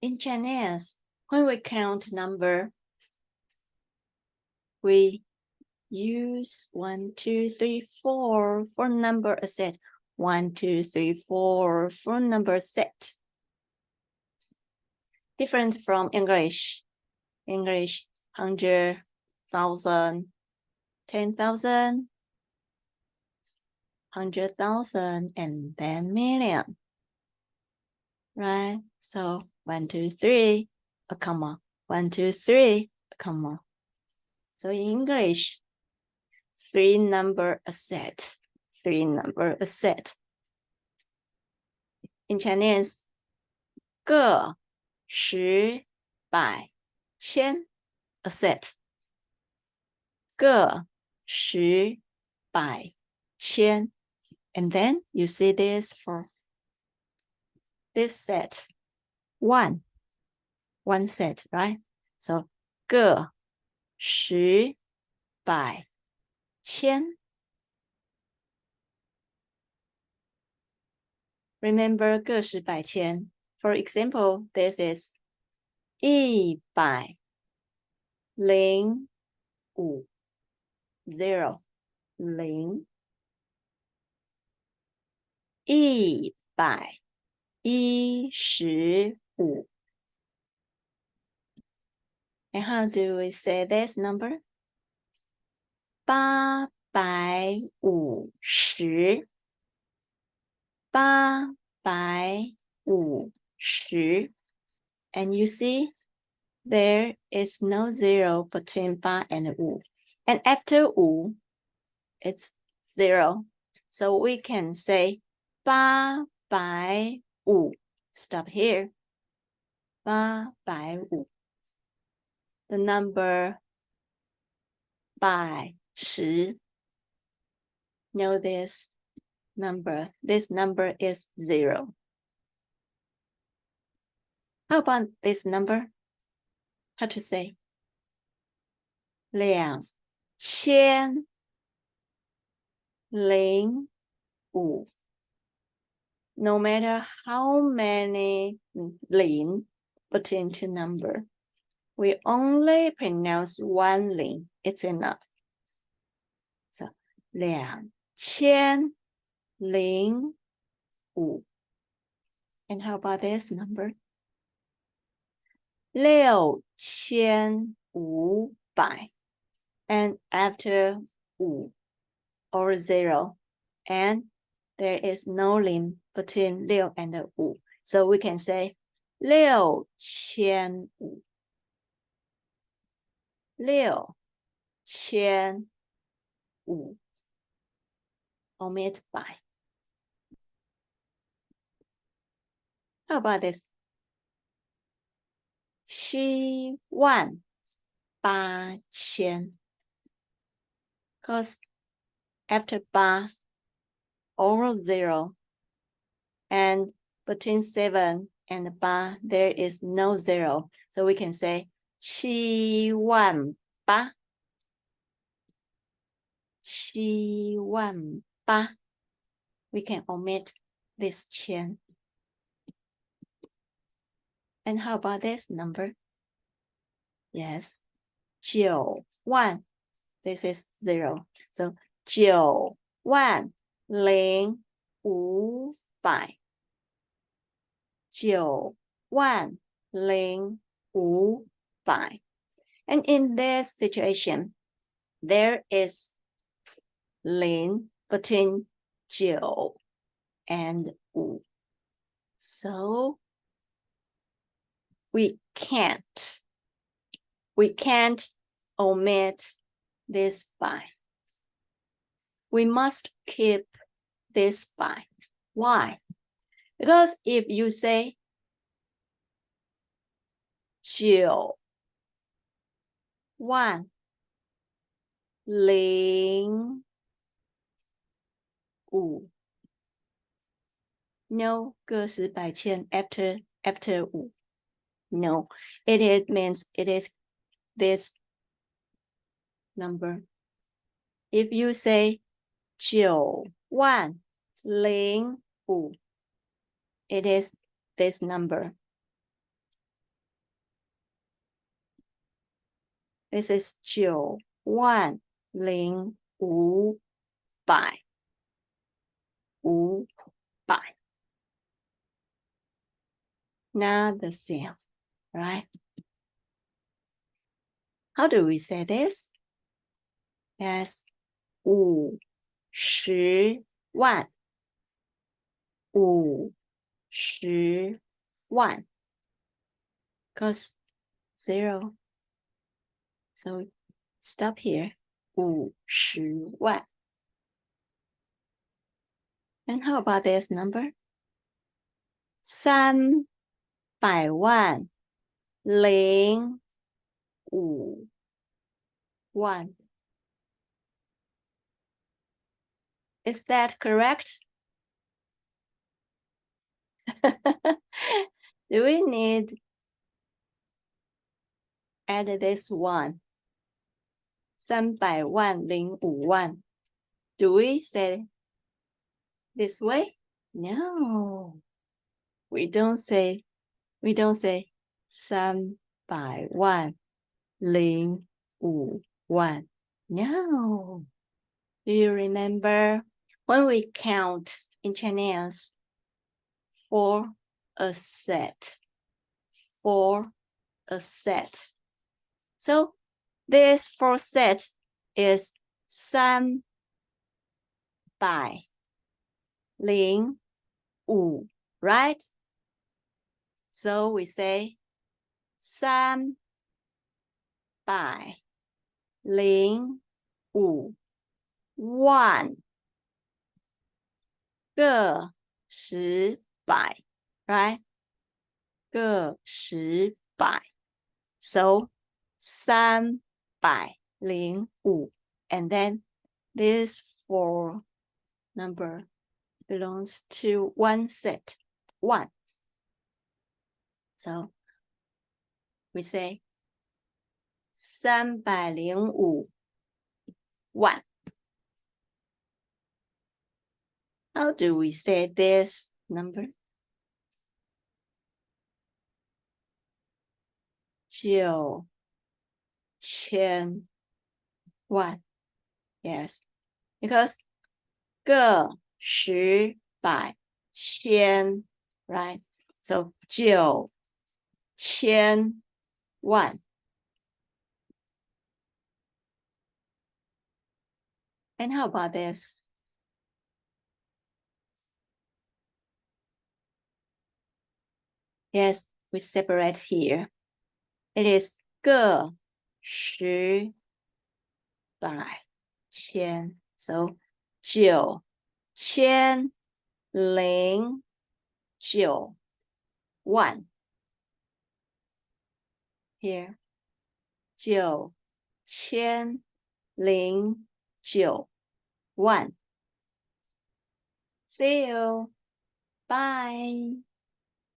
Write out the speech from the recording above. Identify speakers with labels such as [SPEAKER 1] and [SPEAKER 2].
[SPEAKER 1] In Chinese, when we count number, we use 1, 2, 3, 4 for number set. 1, 2, 3, 4 for number set. Different from English. English, 100, 1,000, 10,000, 100,000, and then million. Right? So 1, 2, 3, a comma. 1, 2, 3, a comma. So in English, 3 number a set. 3 number a set. In Chinese, 个、十、百、千 a set. 个、十、百、千. And then you see this for this set. One set, right? So 个、十、百、千. Remember 个、十、百、千. For example, this is 100, 0, 0, 0. 115. And how do we say this number? 850. 850. And you see, there is no zero between 8 and 5. And after 5, it's 0. So we can say 850. Stop here. 850. The number 百十. Know this number. This number is 0. How about this number? How to say? 2005. No matter how many 零 between two numbers, we only pronounce one 零. It's enough. So 2005. And how about this number? 6500. And after 5 or 0, and there is no limit between 6 and 5. So we can say 6500. 6500. Omit by. How about this? 78000. Because after 8 or 0, and between 7 and 8, there is no 0. So we can say 78000. 78000. We can omit this 千. And how about this number? Yes, 90000. This is 0. So 90500. 90500. And in this situation, there is 0 between 9 and 5. So we can't omit this 5. We must keep this 5. Why? Because if you say 9105, no 个十百千 after 5. No, it means it is this number. If you say 9105, it is this number. This is 90500. Not the same, right? How do we say this? Yes, 50万. 50万. Because 0. So stop here. 50万. And how about this number? 300,005万. Is that correct? Do we need add this one? 300,005万. Do we say this way? No. We don't say 300,005万. No. Do you remember when we count in Chinese for a set? For a set. So this for set is 300,005, right? So we say 300,005万个十百, right? 个十百. So 305, and then this 4 number belongs to one set, 1. So we say 305万. How do we say this number? 9,000,000. Yes, because 个十百千, right? So 9,000,000. And how about this? Yes, we separate here. It is 个十百千. So 9,009,000. Here, 9,009,000. See you. Bye.